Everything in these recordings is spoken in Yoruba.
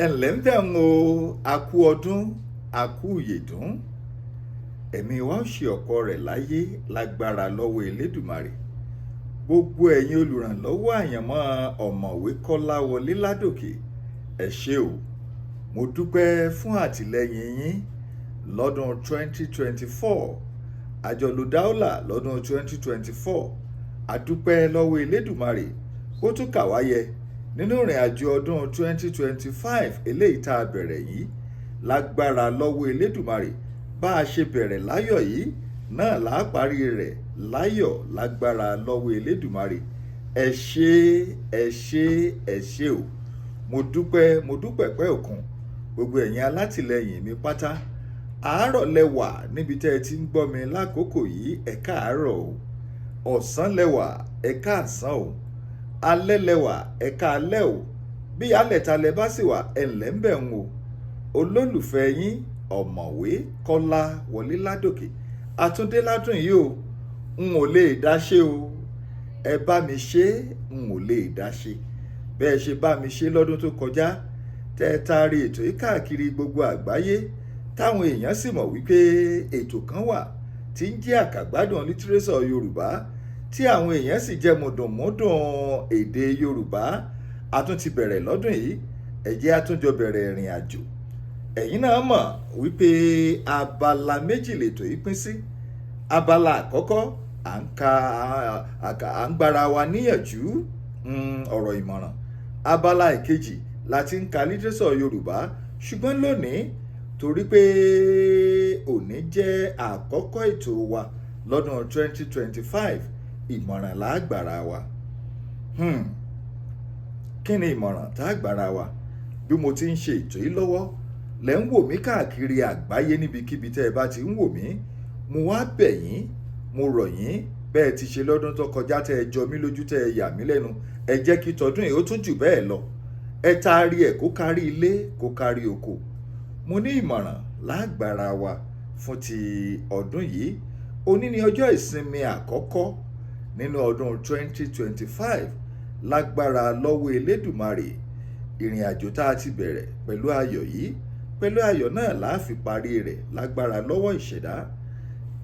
ẹ̀lẹ́ ń bẹ̀ ń o akú ọdún akú ìyèdún ẹ̀mí wa ó ṣe ọ̀pọ̀ rẹ̀ láyé lágbára lọ́wọ́ Elédùmarè. Gbogbo ẹ̀yin olùrànlọ́wọ́ àyànmọ́ ọ̀mọ̀wé Kolawole Ladoke, ẹ ṣé o. Mo dúpẹ́ fún àtìlẹ́yìn yín lọ́dún 2024 àjọlùdáọ́là lọ́dún 2024. A dúpẹ́ lọ́wọ́ Elédùmarè ó tún kà wá yẹ nínú ìrìn àjò ọdún 2025 eléyìí tá a bẹ̀rẹ̀ yìí. Lágbára lọ́wọ́ Elédùmarè bá a ṣe bẹ̀rẹ̀ láyọ̀ yìí náà là á parí rẹ̀ láyọ̀ lágbára lọ́wọ́ Elédùmarè. Ẹ ṣé ẹ ṣé ẹ ṣé o. Mo dúpẹ́ pẹ́ òkun gbogbo ẹ̀yin alátìlẹyìn mi pátá. Àárọ̀ lẹ́wà níbi tẹ́ ẹ ti ń gbọ́ mi lákòókò yìí, ẹ káàárọ̀ o. Ọ̀sán lẹ́wà, ẹ káàsán o. Alẹ́ lẹ́wà, ẹ káalẹ́ o. Bí alẹ́talẹ́ bá sì wà, ẹ ǹlẹ́ ń bẹ̀ ń o. Olólùfẹ́ yín ọ̀mọ̀wé Kolawole Ladoke àtúndé ládùn yìí o. N ò lè dá ṣe o. Ẹ bá mi ṣe, n ò lè dá ṣe. Bẹ́ẹ̀ ṣe bá mi ṣe lọ́dún tó kọjá, tẹ́ ẹ taari ètò yìí káàkiri gbogbo àgbáyé, táwọn èèyàn sì mọ̀ wípé ètò kan wà tí ń jẹ́ Akagbadun Litireso Yorùbá, tí àwọn èèyàn sì jẹ́ mọ̀dùnmọ́dùn èdè Yorùbá. A tún ti bẹ̀rẹ̀ lọ́dún yìí, ẹ jẹ́ a tún jọ bẹ̀rẹ̀ ìrìn àjò. Ẹ̀yin náà mọ̀ wípé abala méjì lètò yìí pín sí. Abala àkọ́kọ́ à ń gbára wa níyànjú ọ̀rọ̀ ìmọ̀ràn. Abala ìkejì la ti ń ka Litireso Yorùbá, ṣùgbọ́n lónìí torí pé òní jẹ́ àkọ́kọ́ ètò wa lọ́dún 2025, ìmọ̀ràn là á gbára wa. Kí ni ìmọ̀ràn tá a gbára wa? Bí mo ti ń ṣe ètò yìí lọ́wọ́, lẹ́ ń wò mí káàkiri àgbáyé níbikíbi tẹ́ ẹ bá ti ń wò mí. Mo wá bẹ̀ yín, mo rọ̀ yín bẹ́ẹ̀ ti ṣe lọ́dún tó kọjá tẹ́ ẹ jọ mí lójú tẹ́ ẹ yà mí lẹ́nu. Ẹ jẹ́ kí tọdún yìí ó tún jù bẹ́ẹ̀ lọ. Ẹ taari ẹ̀ kó kárí ilé kó kárí oko. Mo ní ìmọ̀ràn lágbára wa fún ti ọdún yìí. Òní ni ọjọ́ ìsinmi àkọ́kọ́ nínú ọdún 2025. Lágbára lọ́wọ́ Elédùmarè, ìrìn àjò tá a ti bẹ̀rẹ̀ pẹ̀lú ayọ̀ yìí, pẹ̀lú ayọ̀ náà là á fi parí rẹ̀ lágbára lọ́wọ́ ìṣẹ̀dá.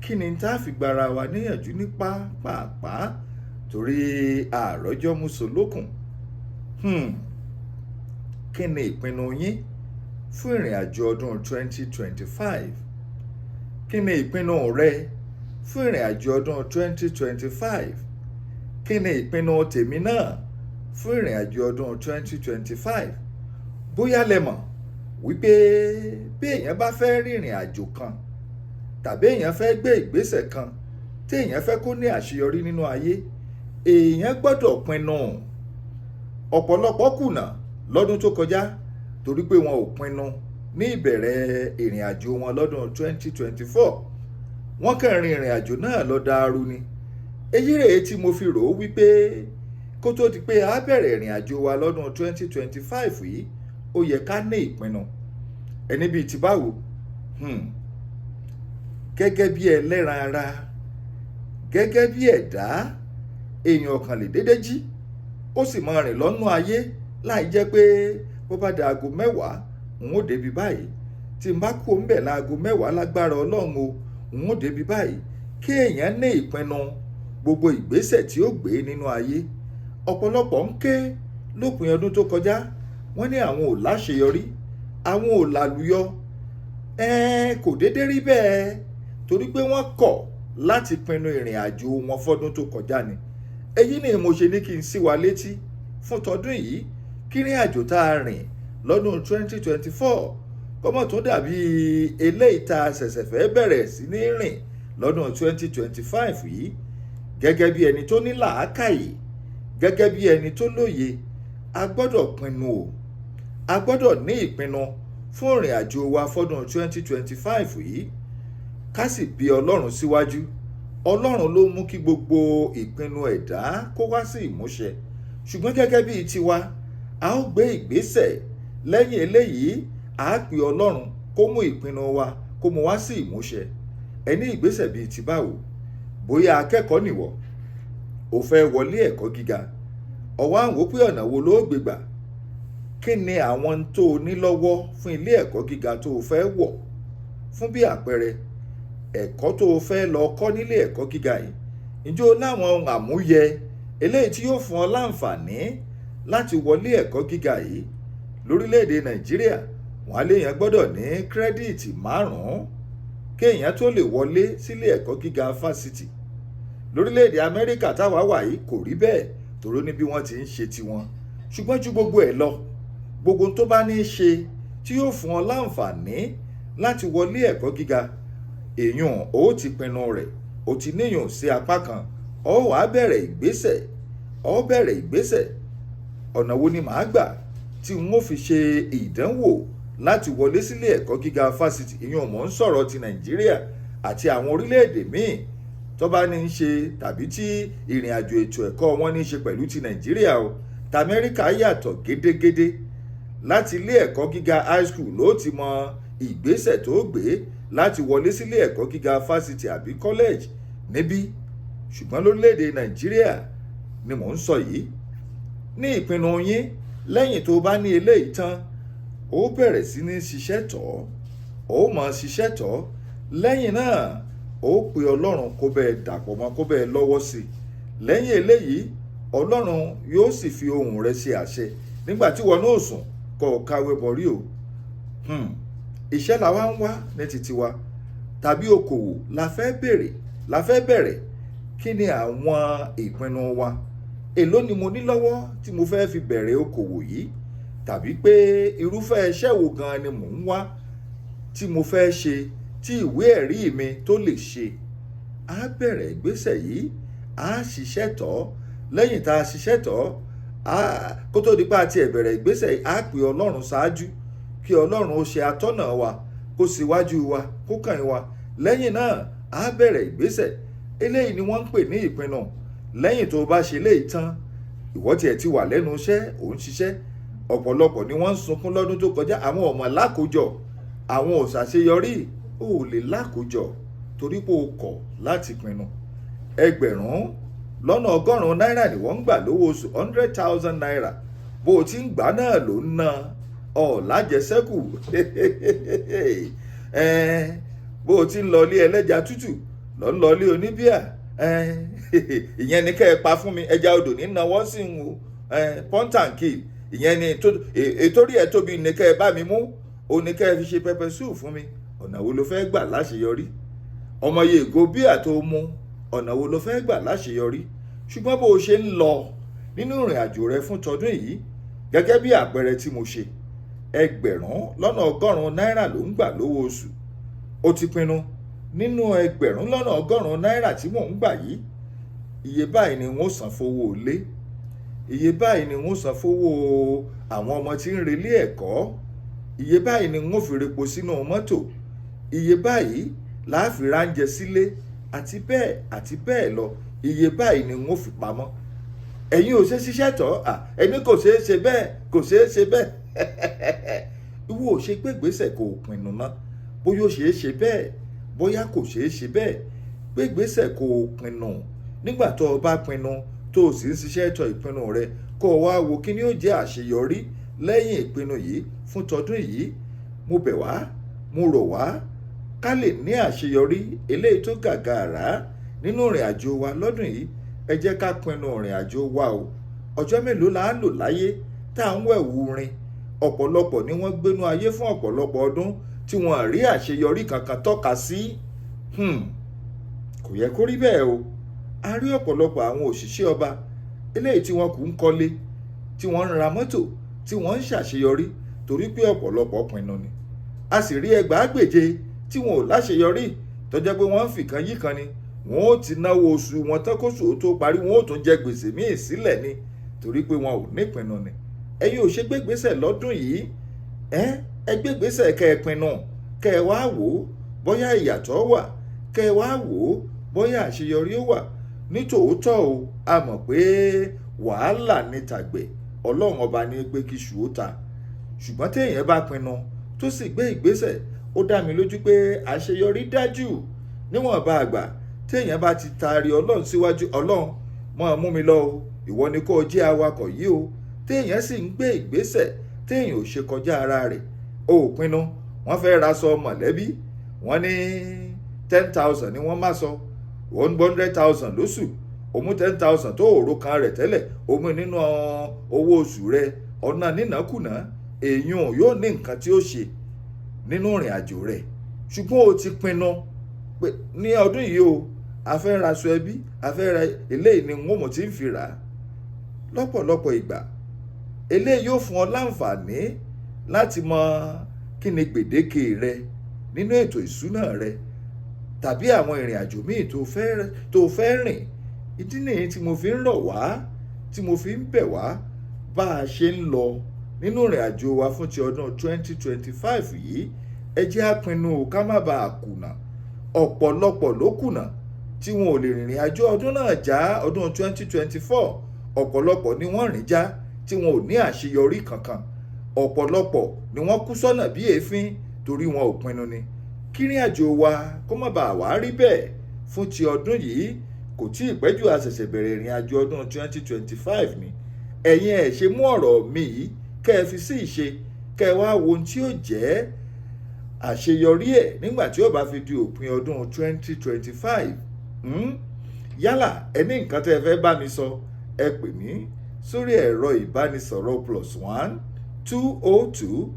Kí ni tá a fi gbára wa níyànjú ní pàápàá torí àròjọ́ mùsùlùkùn. Kí ni ìpinnu yín fún ìrìn àjò ọdún 2025? Kí ni ìpinnu rẹ fún ìrìn àjò ọdún 2025? Kí ni ìpinnu tèmi náà fún ìrìn àjò ọdún 2025? Bóyá lẹ mọ̀ wípé bí èèyàn bá fẹ́ rí ìrìn àjò kan tàbí èèyàn fẹ́ gbé ìgbésẹ̀ kan tí èèyàn fẹ́ kó ní àṣeyọrí nínú ayé, èèyàn gbọ́dọ̀ pinnu. Ọ̀pọ̀lọpọ̀ kùnà lọ́dún tó kọjá torí pé wọn ò pinnu ní ìbẹ̀rẹ̀ ìrìn àjò wọn lọ́dún 2024. Wọ́n kàn rin ìrìn àjò náà lọ dàrú ni. Èyí rèé tí mo fi rò ó wípé kó tó di pé a bẹ̀rẹ̀ ìrìn àjò wa lọ́dún 2025 yìí, ó yẹ ká ní ìpinnu. Ẹni bíi ti báwo? Gẹ́gẹ́ bí ẹlẹ́ran ara, gẹ́gẹ́ bí ẹ̀dá, èèyàn kàn lè dédé jí ó sì máa rìn lọ́nà ayé láì jẹ́ pé bó bá da aago 10 n ó débi báyìí, tí n bá kú ń bẹ̀ láago 10 lágbára Ọlọ́run o, n ó débi báyìí. Kí èèyàn ní ìpinnu gbogbo ìgbésẹ̀ tí ó gbé nínú ayé. Ọ̀pọ̀lọpọ̀ ń ké lópin ọdún tó kọjá, wọ́n ní àwọn ò láṣeyọrí, àwọn ò lálùyọ. Kò dédé rí bẹ́ẹ̀ torí pé wọ́n kọ̀ láti pinnu ìrìn àjò wọn fọ́dún tó kọjá ni. Èyí ni mo ṣe ní kí n sí wa létí fún tọdún yìí, kí ìrìn àjò tá a rìn lọ́dún 2024 kọ́mọ̀ tó dàbí eléyìí tá a ṣẹ̀ṣẹ̀ fẹ́ bẹ̀rẹ̀ sí ní rìn lọ́dún 2025 yìí. Gẹ́gẹ́ bí ẹni tó ní làákàyè, gẹ́gẹ́ bí ẹni tó lóye, a gbọ́dọ̀ pinnu o. A gbọ́dọ̀ ní ìpinnu fún ìrìn àjò wa fọ́dún 2025 yìí. Ká sì bí Ọlọ́run síwájú. Ọlọ́run ló mú kí gbogbo ìpinnu ẹ̀dá kó wá sí ìmúṣẹ. Ṣùgbọ́n gẹ́gẹ́ bí tiwa, a ó gbé ìgbésẹ̀. Lẹ́yìn eléyìí, a á pe Ọlọ́run kó mú ìpinnu wa kó mú wá sí ìmúṣẹ. Ẹni ìgbésẹ̀ bíi ti báwo? Bóyá akẹ́kọ̀ọ́ nìwọ, o fẹ́ wọlé ẹ̀kọ́ gíga, o wá ń wò pé ọ̀nà wo ló gbé gbà kí ni àwọn tó o ní lọ́wọ́ fún ilé ẹ̀kọ́ gíga tó o fẹ́ wọ̀. Fún bí àpẹẹrẹ, ẹ̀kọ́ tó o fẹ́ lọ kọ́ nílé ẹ̀kọ́ gíga yìí, ǹjẹ́ o láwọn ohun àmúyẹ eléyìí tí yóò fún ọ láǹfààní láti wọlé ẹ̀kọ́ gíga yìí. Lórílẹ̀‐èdè Nàìjíríà, wọ́n á léèyàn gbọ́dọ̀ ní kírẹ́díìtì 5 kéèyàn tó lè wọlé sílé ẹ̀kọ́ gíga fásitì. Lórílẹ̀‐èdè Amẹ́ríkà táwa wà yìí kò rí bẹ́ẹ̀, tòró ní bí wọ́n ti ń ṣe tiwọn. Ṣùgbọ́n ju gbogbo ẹ̀ lọ, gbogbo tó bá ní í ṣe tí yóò fún ọ láǹfààní láti wọlé ẹ̀kọ́ gíga, èèyàn ó ti pinnu rẹ̀, ó ti níyàn sí apá kan, ó wàá bẹ̀rẹ̀ ìgbésẹ̀. Ọ̀nà wo ni màá gbà tí n ó fi ṣe ìdánwò láti wọlé sílé ẹ̀kọ́ gíga fásitì? Ìyẹn mò ń sọ̀rọ̀ ti Nàìjíríà àti àwọn orílẹ̀-èdè míì tó bá ní í ṣe tàbí tí ìrìn àjò ètò ẹ̀kọ́ wọn ní í ṣe pẹ̀lú ti Nàìjíríà o. T'Amẹ́ríkà yàtọ̀ gédégédé. Láti ilé ẹ̀kọ́ gíga high school ló ti mọ ìgbésẹ̀ tó gbé láti wọlé sílé ẹ̀kọ́ gíga fásitì àbí college níbí. Ṣùgbọ́n lórílẹ̀‐èdè Nàìjíríà ni mò ń sọ yìí. Ní ìpinnu yín, lẹ́yìn tó bá ní eléyìí tán, ó bẹ̀rẹ̀ sí ní ṣiṣẹ́ tọ̀, ó mọ̀ ṣiṣẹ́ tọ̀. Lẹ́yìn náà, ó pe Ọlọ́run kó bẹ́ẹ̀ dàpọ̀ mọ́, kó bẹ́ẹ̀ lọ́wọ́ sí i. Lẹ́yìn eléyìí, Ọlọ́run yóò sì fi ohùn rẹ̀ ṣe àṣẹ nígbà tí wọn náà sùn kó o káwé bọ̀rí o. Iṣẹ́ la wá ń wá ní titi wa tàbí okòwò la fẹ́ bẹ̀rẹ̀. Kí ni àwọn ìpinnu wa? Èló ni mo ní lọ́wọ́ tí mo fẹ́ fi bẹ̀rẹ̀ okòwò yìí? Tàbí pé irúfẹ́ iṣẹ́ wo gan ni mò ń wá tí mo fẹ́ ṣe tí ìwé ẹ̀rí mi tó lè ṣe? A bẹ̀rẹ̀ ìgbésẹ̀ yìí, a ṣiṣẹ́ tọ̀. Lẹ́yìn tá a ṣiṣẹ́ tọ̀, kó tó di pa tiẹ̀ bẹ̀rẹ̀ ìgbésẹ̀ yìí, a pè Ọlọ́run ṣáájú kí Ọlọ́run ó ṣe atọ́nà wa, kó síwájú wa, kó kàn wa. Lẹ́yìn náà, a bẹ̀rẹ̀ ìgbésẹ̀. Eléyìí ni wọ́n ń pè ní ìpinnu. Lẹ́yìn tó bá ṣe léyìí tán, ìwọ tiẹ̀ ti wà lẹ́nu iṣẹ́, ò ń ṣiṣẹ́. Ọ̀pọ̀lọpọ̀ ni wọ́n ń sunkún lọ́dún tó kọjá, àwọn ọmọ lákòjọ, àwọn ò ṣàṣeyọrí. Ó lè lákòjọ torí pé o kọ̀ láti pinnu. 1,100 náírà ni wọ́n ń gbà lówó oṣù, 100,000 naira. Bó o ti ń gbà náà ló ń ná lájẹsẹ́kù. Bó o ti ń lọ ilé ẹlẹ́ja tútù, lọ ń lọ ilé oníbíà. Ìyẹn ni kẹ́ ẹ pa fún mi, ẹja odò ní náwó sí ń wo point and kill. Ìyẹn ni ètórí ẹ̀ tóbi ní kẹ́ ẹ bá mi mú, ó ní kẹ́ ẹ fi ṣe pepper soup fún mi. Ọ̀nà wo ló fẹ́ gbà láṣeyọrí? Ọmọye ìgò bíà tó mú, ọ̀nà wo ló fẹ́ gbà láṣeyọrí? Ṣùgbọ́n bó o ṣe ń lọ nínú ìrìn àjò rẹ fún tọdún yìí, gẹ́gẹ́ bí àpẹẹrẹ tí mo ṣe, 1,100 náírà ló ń gbà lówó oṣù. Ó ti pinnu nínú 1,100 náírà tí mò ń gbà yìí, iye báyìí ni wọ́n san fowó ilé, iye báyìí ni wọ́n san fowó àwọn ọmọ tí ń relé ẹ̀kọ́, iye báyìí ni wọ́n fi repo sínú mọ́tò, iye báyìí la fi ránjẹ sílé, àti bẹ́ẹ̀ lọ. Iye báyìí ni wọ́n fi pamọ́. Ẹ̀yin ò ṣe ṣiṣẹ́ tọ̀, ẹni kò ṣeé ṣe bẹ́ẹ̀. Ìwọ ò ṣe gbégbésẹ̀ kó o pinnu ná. Bóyá ó ṣeé ṣe bẹ́ẹ̀, bóyá kò ṣeé ṣe bẹ́ẹ̀. Gbégbésẹ̀ kó o pinnu. Nígbà tó o bá pinnu tó o sì ń ṣiṣẹ́ tọ̀ ìpinnu rẹ, kó o wá wo kí ni ó jẹ́ àṣeyọrí lẹ́yìn ìpinnu yìí fún tọdún yìí. Mo bẹ̀ wá, mo rọ̀ wá ká lè ní àṣeyọrí eléyìí tó gàgàrà nínú ìrìn àjò wa lọ́dún yìí. Ẹ jẹ́ ká pinnu ìrìn àjò wa o. Ọjọ́ mélòó la á lò láyé tá à ń wẹ̀wù rin? Ọ̀pọ̀lọpọ̀ ni wọ́n gbénú ayé fún ọ̀pọ̀lọpọ̀ ọdún tí wọ́n rí àṣeyọrí kankan tọ́ka sí. Kò yẹ kó rí bẹ́ẹ̀ o. A rí ọ̀pọ̀lọpọ̀ àwọn òṣìṣẹ́ ọba eléyìí tí wọ́n kù ń kọ́lé, tí wọ́n ń ra mọ́tò, tí wọ́n ń ṣàṣeyọrí torí pé ọ̀pọ̀lọpọ̀ pinnu ni. A sì rí ẹgbàágbèje tí wọn ò láṣeyọrí tó jẹ́ pé wọ́n ń fìkan yí kan ni. Wọ́n ó ti náwó oṣù wọn tán kóṣù tó parí, wọ́n ó tún jẹ gbèsè míì sílẹ̀ ni torí pé wọn ò nípinnu ni. Ẹ̀yin ò ṣe gbégbésẹ̀ lọ́dún yìí. Ẹ gbégbésẹ̀ kẹ́ ẹ pinnu, kẹ́ ẹ wá wò ó bóyá ìyàtọ̀ wà, kẹ́ ẹ wá wò ó bóyá àṣeyọrí ó wà. Nítòótọ́ o, a mọ̀ pé wàhálà ní tàgbẹ̀, Ọlọ́run ọba ní pé kí iṣu ó ta. Ṣùgbọ́n téèyàn bá pinnu tó sì gbé ìgbésẹ̀, ó dá mi lójú pé àṣeyọrí dájú. Níwọ̀nba àgbà téèyàn bá ti taari Ọlọ́run síwájú, Ọlọ́run máa mú mi lọ o, ìwọ ni kó jẹ́ awakọ̀ yìí o. Téèyàn sì ń gbé ìgbésẹ̀ téèyàn ò ṣe kọjá ara rẹ̀. O ò pinnu wọ́n fẹ́ raṣọ mọ̀lẹ́bí, wọ́n ní 10,000 ni wọ́n máa sọ 100,000 lóṣù, o mú 10,000 tó òòró kan rẹ̀ tẹ́lẹ̀, o mú nínú owó oṣù rẹ̀, ọ̀nà nínàkúnà, èèyàn yóò ní nǹkan tí ó ṣe nínú ìrìn àjò rẹ̀. Ṣùgbọ́n o ti pinnu pé ní ọdún yìí o, a fẹ́ raṣọ ẹbí, a fẹ́ ra eléyìí ni wọ́n mọ̀ tí ń fi rà á. Lọ́pọ̀lọpọ̀ ìgbà eléyìí yóò fún ọ láǹfààní láti mọ kí ni gbèdéke rẹ nínú ètò ìṣúná rẹ tàbí àwọn ìrìn àjò míì tó fẹ́ rìn. Ìdí nìyí tí mo fi ń rọ̀ wá, tí mo fi ń bẹ̀ wá bá a ṣe ń lọ nínú ìrìn àjò wa fún ti ọdún 2025 yìí. Ẹ jẹ́ á pinnu ká má bàa kùnà. Ọ̀pọ̀lọpọ̀ ló kùnà tí wọn ò lè rìnrìn àjò ọdún náà já ọdún 2024. Ọ̀pọ̀lọpọ̀ ni wọ́n rìn já tí wọn ò ní àṣeyọrí kankan. Ọ̀pọ̀lọpọ̀ ni wọ́n kú sọ́nà bí èéfín torí wọn ò pinnu ni. Kí ìrìn àjò wa kó má bàa wá rí bẹ́ẹ̀ fún ti ọdún yìí. Kò tí ì pẹ́ jù, a ṣẹ̀ṣẹ̀ bẹ̀rẹ̀ ìrìn àjò ọdún 2025 ni. Ẹ̀yin ẹ̀ ṣe mú ọ̀rọ̀ mi yìí kẹ́ ẹ fi sí ìṣe, kẹ́ ẹ wá wo ohun tí ó jẹ́ àṣeyọrí ẹ̀ nígbà tí ó bá fi di òpin ọdún 2025. Yálà ẹ ní nǹkan tẹ́ ẹ fẹ́ bá mi sọ, ẹ pè mí sórí ẹ̀rọ ìbánisọ̀rọ̀ +1 202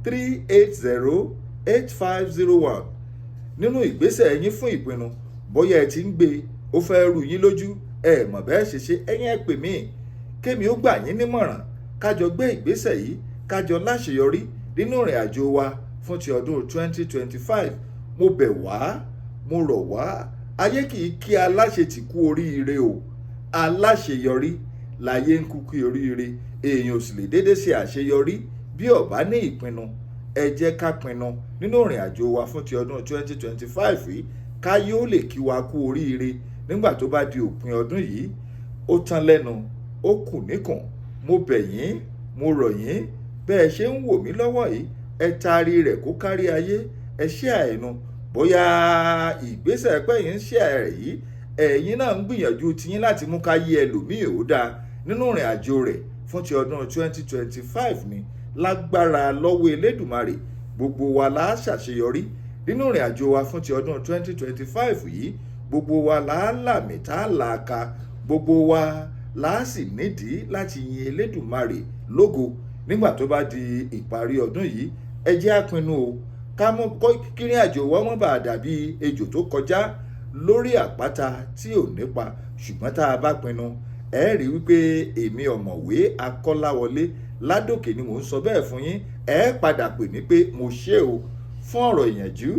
380 8501. Nínú ìgbésẹ̀ yín fún ìpinnu, bóyá ẹ ti ń gbé, ó fẹ́ rú yín lójú, ẹ mọ̀ bẹ́ẹ̀ ṣe ṣe, ẹ̀yin ẹ pè mí kémi ó gbà yín nímọ̀ràn, kájọ gbé ìgbésẹ̀ yìí, kájọ láṣeyọrí nínú ìrìn àjò wa fún ti ọdún 2025. Mo bẹ̀ wá, mo rọ̀ wá, ayé kì í kí aláṣetì kú oríire o. Aláṣeyọrí láyé ń kú kú oríire. Èèyàn ò sì lè dédé ṣe àṣeyọrí bí ó bá ní ìpinnu. Ẹ jẹ́ ká pinnu nínú ìrìn àjò wa fún ti ọdún 2025 yìí, ká yóò lè kí wa kú oríire nígbà tó bá di òpin ọdún yìí. Ó tán lẹ́nu, ó kù níkùn. Mo bẹ̀ yín, mo rọ̀ yín, bẹ́ẹ̀ ṣe ń wò mí lọ́wọ́ yìí, ẹ taari rẹ̀ kó kárí ayé, ẹ share ẹnu. Bóyá ìgbésẹ̀ pé yín share rẹ̀ yìí, ẹ̀yin náà ń gbìyànjú tiyín láti mú ká yé ẹlòmíì ó dáa nínú ìrìn àjò rẹ̀ fún ti ọdún 2025 ni. Lágbára lọ́wọ́ Elédùmarè, gbogbo wa la ṣàṣeyọrí nínú ìrìn àjò wa fún ti ọdún 2025 yìí. Gbogbo wa la làmì tá làáka, gbogbo wa la sì nídìí láti yin Elédùmarè lógo nígbà tó bá di ìparí ọdún yìí. Ẹ jẹ́ á pinnu o, ká mú kí ìrìn àjò wa má bàa dàbí ejò tó kọjá lórí àpáta tí ò nípa. Ṣùgbọ́n tá a bá pinnu, ẹ rí wípé èmi Ọ̀mọ̀wé Akọ́láwọlé Ládòkè ni mò ń sọ bẹ́ẹ̀ fún yín. Ẹ padà pè mí pé mo ṣe o fún ọ̀rọ̀ ìyànjú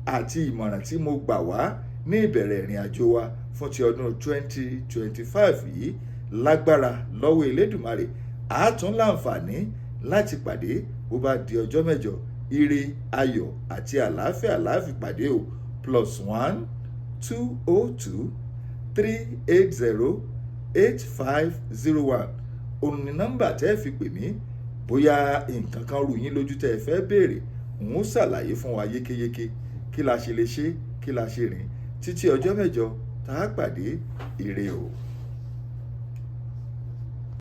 àti ìmọ̀ràn tí mo gbà wá ní ìbẹ̀rẹ̀ ìrìn àjò wa fún ti ọdún 2025 yìí. Lágbára lọ́wọ́ Elédùmarè, a tún láǹfààní láti pàdé bó bá di ọjọ́ mẹ́jọ. Ire, ayọ̀ àti àlàáfíà la fi pàdé o. +1 202 380 8501. Òun ni nọ́mbà tẹ́ fi pè mí. Bóyá nǹkan kan rú yín lójú tẹ́ ẹ fẹ́ béèrè, n ó ṣàlàyé fún wa yékéyéké kí la ṣe lè ṣe, kí la ṣe rìn títí ọjọ́ mẹ́jọ tá a pàdé. Ire o.